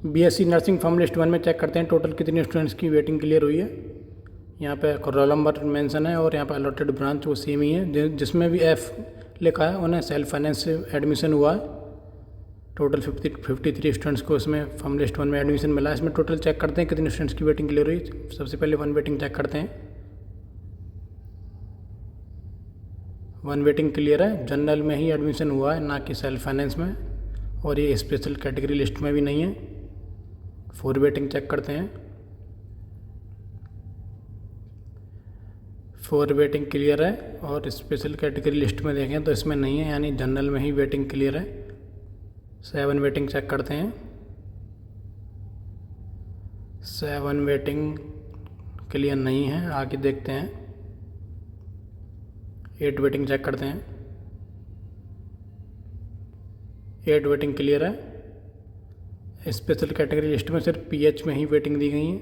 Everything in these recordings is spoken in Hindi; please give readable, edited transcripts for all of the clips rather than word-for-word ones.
बीएससी नर्सिंग फॉर्म लिस्ट 1 में चेक करते हैं टोटल कितनी स्टूडेंट्स की वेटिंग क्लियर हुई है। यहाँ पे रोल नंबर मेंशन है और यहाँ पे अलॉटेड ब्रांच वो सेम ही है। जिसमें भी एफ लिखा है उन्हें सेल्फ फाइनेंस से एडमिशन हुआ है। टोटल 53 स्टूडेंट्स को इसमें फॉर्म लिस्ट 1 में एडमिशन मिला है। इसमें टोटल चेक करते हैं कितने स्टूडेंट्स की वेटिंग क्लियर हुई। सबसे पहले 1 वेटिंग चेक करते हैं। 1 वेटिंग क्लियर है, जनरल में ही एडमिशन हुआ है, ना कि सेल्फ फाइनेंस में, और ये स्पेशल कैटेगरी लिस्ट में भी नहीं है। 4 वेटिंग चेक करते हैं। 4 वेटिंग क्लियर है और स्पेशल कैटेगरी लिस्ट में देखें तो इसमें नहीं है, यानी जनरल में ही वेटिंग क्लियर है। 7 वेटिंग चेक करते हैं। 7 वेटिंग क्लियर नहीं है, आगे देखते हैं। 8 वेटिंग चेक करते हैं। 8 वेटिंग क्लियर है। स्पेशल कैटेगरी लिस्ट में सिर्फ पीएच में ही वेटिंग दी गई है।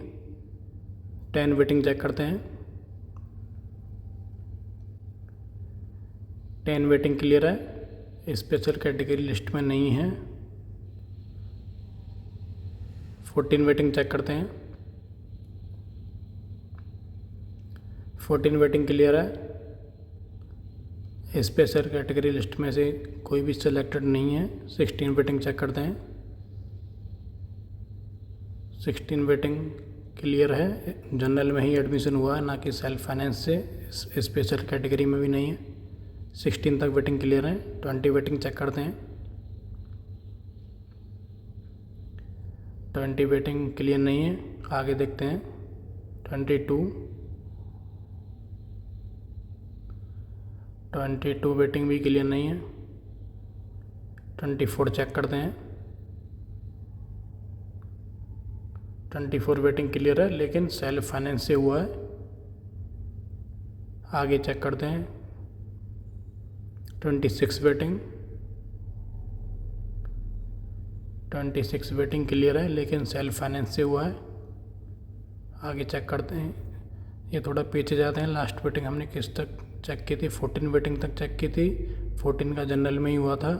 10 वेटिंग चेक करते हैं। 10 वेटिंग क्लियर है, स्पेशल कैटेगरी लिस्ट में नहीं है। 14 वेटिंग चेक करते हैं। 14 वेटिंग क्लियर है, स्पेशल कैटेगरी लिस्ट में से कोई भी सिलेक्टेड नहीं है। 16 वेटिंग चेक करते हैं। 16 वेटिंग क्लियर है, जनरल में ही एडमिशन हुआ है, ना कि सेल्फ फाइनेंस से, स्पेशल कैटेगरी में भी नहीं है। 16 तक वेटिंग क्लियर है। 20 वेटिंग चेक करते हैं। 20 वेटिंग क्लियर नहीं है, आगे देखते हैं। 22 वेटिंग भी क्लियर नहीं है। 24 चेक करते हैं। 24 वेटिंग क्लियर है, लेकिन सेल्फ फाइनेंस से हुआ है। आगे चेक करते हैं। 26 वेटिंग 26 वेटिंग क्लियर है, लेकिन सेल्फ फाइनेंस से हुआ है। आगे चेक करते हैं। ये थोड़ा पीछे जाते हैं। लास्ट वेटिंग हमने किस तक चेक की थी? 14 वेटिंग तक चेक की थी। 14 का जनरल में ही हुआ था।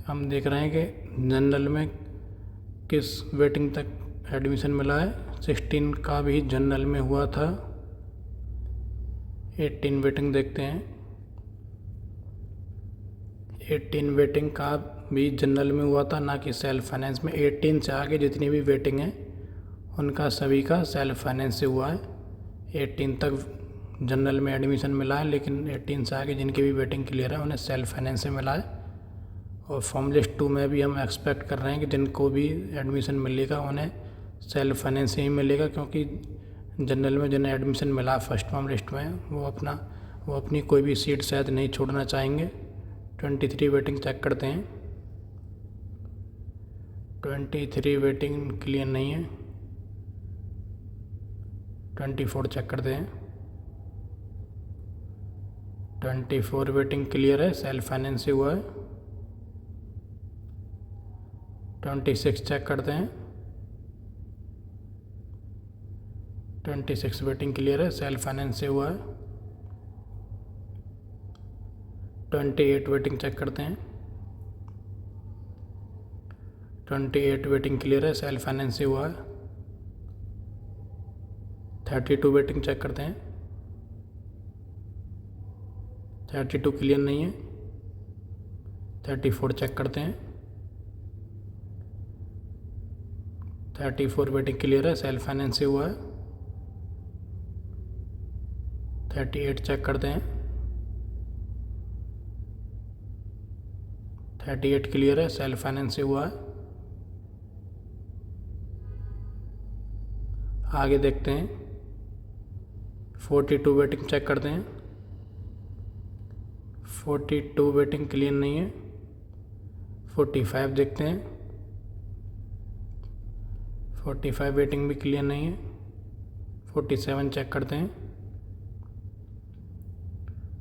हम देख रहे हैं कि जनरल में किस वेटिंग तक एडमिशन मिला है। 16 का भी जनरल में हुआ था। 18 वेटिंग देखते हैं। 18 वेटिंग का भी जनरल में हुआ था, ना कि सेल्फ फाइनेंस में। 18 से आगे जितनी भी वेटिंग है उनका सभी का सेल्फ फाइनेंस से हुआ है। 18 तक जनरल में एडमिशन मिला है, लेकिन 18 से आगे जिनकी भी वेटिंग क्लियर है उन्हें सेल्फ फाइनेंस से मिला है। और फॉर्म लिस्ट 2 में भी हम एक्सपेक्ट कर रहे हैं कि जिनको भी एडमिशन मिलेगा उन्हें सेल्फ फाइनेंस से ही मिलेगा, क्योंकि जनरल में जिन्हें एडमिशन मिला फर्स्ट फॉर्म लिस्ट में वो अपनी कोई भी सीट शायद नहीं छोड़ना चाहेंगे। 23 वेटिंग चेक करते हैं। 23 वेटिंग क्लियर नहीं है। 24 चेक करते हैं। 24 वेटिंग क्लियर है, सेल्फ फाइनेंस से हुआ है। 26 चेक करते हैं। 26 वेटिंग क्लियर है, सेल्फ फाइनेंस से हुआ है। 28 वेटिंग चेक करते हैं। 28 वेटिंग क्लियर है, सेल्फ फाइनेंस से हुआ है। 32 वेटिंग चेक करते हैं। 32 क्लियर नहीं है। 34 चेक करते हैं। 34 वेटिंग क्लियर है, सेल्फ फाइनेंस से हुआ है। 38 चेक करते हैं। 38 क्लियर है, सेल्फ फाइनेंस से हुआ है। आगे देखते हैं। 42 वेटिंग चेक करते हैं। 42 वेटिंग क्लियर नहीं है। 45 देखते हैं। 45 वेटिंग भी क्लियर नहीं है। 47 चेक करते हैं।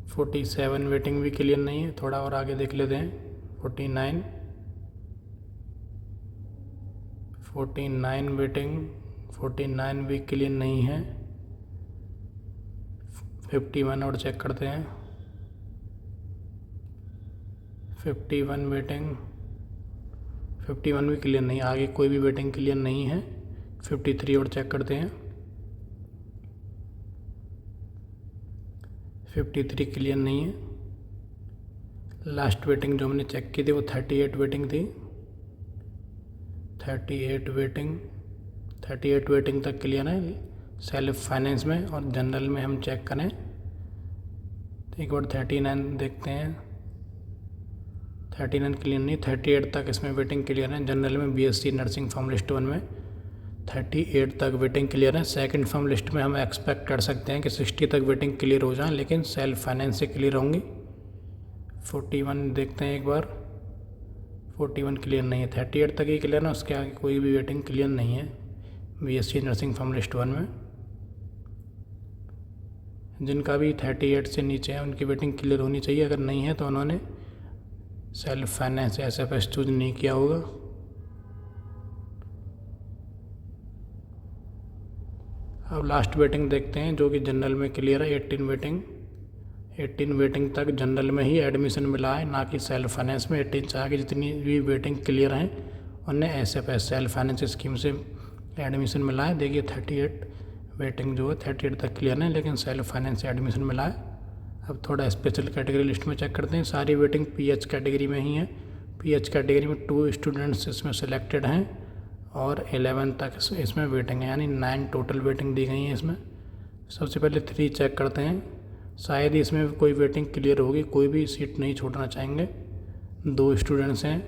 47 वेटिंग भी क्लियर नहीं है, थोड़ा और आगे देख लेते हैं। 49 वेटिंग 49 भी क्लियर नहीं है। 51 और चेक करते हैं। 51 वेटिंग 51 भी क्लियर नहीं, आगे कोई भी वेटिंग क्लियर नहीं है। 53 और चेक करते हैं। 53 क्लियर नहीं है। लास्ट वेटिंग जो हमने चेक की थी वो 38 वेटिंग थी। 38 वेटिंग तक क्लियर है सेल्फ फाइनेंस में। और जनरल में हम चेक करें तो एक बार 39 देखते हैं। 39 क्लियर नहीं, 38 तक इसमें वेटिंग क्लियर है। जनरल में बीएससी नर्सिंग फॉर्म लिस्ट 1 में 38 तक वेटिंग क्लियर है। सेकंड फॉर्म लिस्ट में हम एक्सपेक्ट कर सकते हैं कि 60 तक वेटिंग क्लियर हो जाए, लेकिन सेल्फ फाइनेंस से क्लियर होंगी। 41 देखते हैं एक बार। 41 क्लियर नहीं है, 38 तक ही क्लियर है, उसके आगे कोई भी वेटिंग क्लियर नहीं है बीएससी नर्सिंग फॉर्म लिस्ट 1 में। जिनका भी 38 से नीचे है उनकी वेटिंग क्लियर होनी चाहिए। अगर नहीं है तो उन्होंने सेल्फ फाइनेंस एसएफएस चूज नहीं किया होगा। अब लास्ट वेटिंग देखते हैं जो कि जनरल में क्लियर है। 18 वेटिंग तक जनरल में ही एडमिशन मिला है, ना कि सेल्फ फाइनेंस में। 18 से आगे जितनी भी वेटिंग क्लियर हैं उन्हें एसएफएस सेल्फ फाइनेंस स्कीम से एडमिशन मिला है। देखिए 38 वेटिंग जो है 38 तक क्लियर है, लेकिन सेल्फ फाइनेंस से एडमिशन मिला है। अब थोड़ा स्पेशल कैटेगरी लिस्ट में चेक करते हैं। सारी वेटिंग पीएच कैटेगरी में ही है। पीएच कैटेगरी में 2 स्टूडेंट्स इसमें सेलेक्टेड हैं और 11 तक इसमें वेटिंग है, यानी 9 टोटल वेटिंग दी गई है इसमें। सबसे पहले 3 चेक करते हैं, शायद ही इसमें कोई वेटिंग क्लियर होगी, कोई भी सीट नहीं छोड़ना चाहेंगे। 2 स्टूडेंट्स हैं,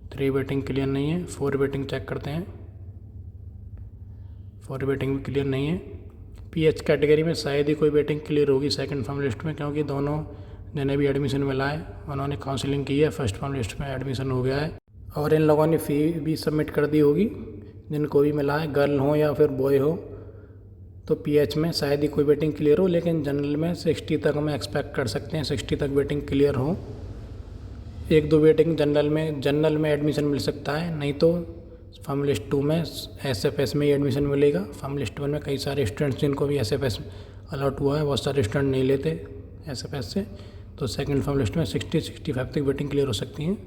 3 वेटिंग क्लियर नहीं है। 4 वेटिंग चेक करते हैं, 4 वेटिंग भी क्लियर नहीं है। पीएच कैटेगरी में शायद ही कोई वेटिंग क्लियर होगी सेकंड फॉर्म लिस्ट में, क्योंकि दोनों जिन्हें भी एडमिशन मिला है उन्होंने काउंसलिंग की है, फर्स्ट फॉर्म लिस्ट में एडमिशन हो गया है और इन लोगों ने फ़ी भी सबमिट कर दी होगी। जिनको भी मिला है, गर्ल हो या फिर बॉय हो, तो पीएच में शायद ही कोई वेटिंग क्लियर हो, लेकिन जनरल में 60 तक हम एक्सपेक्ट कर सकते हैं, 60 तक वेटिंग क्लियर हो। 1-2 वेटिंग जनरल में एडमिशन मिल सकता है, नहीं तो फॉर्म लिस्ट 2 में एसएफएस में ही एडमिशन मिलेगा। फॉर्म लिस्ट 1 में कई सारे स्टूडेंट्स जिनको भी एसएफएस अलॉट हुआ है, बहुत सारे स्टूडेंट नहीं लेते एसएफएस से, तो सेकंड फॉर्म लिस्ट में 60-65 तक वेटिंग क्लियर हो सकती है।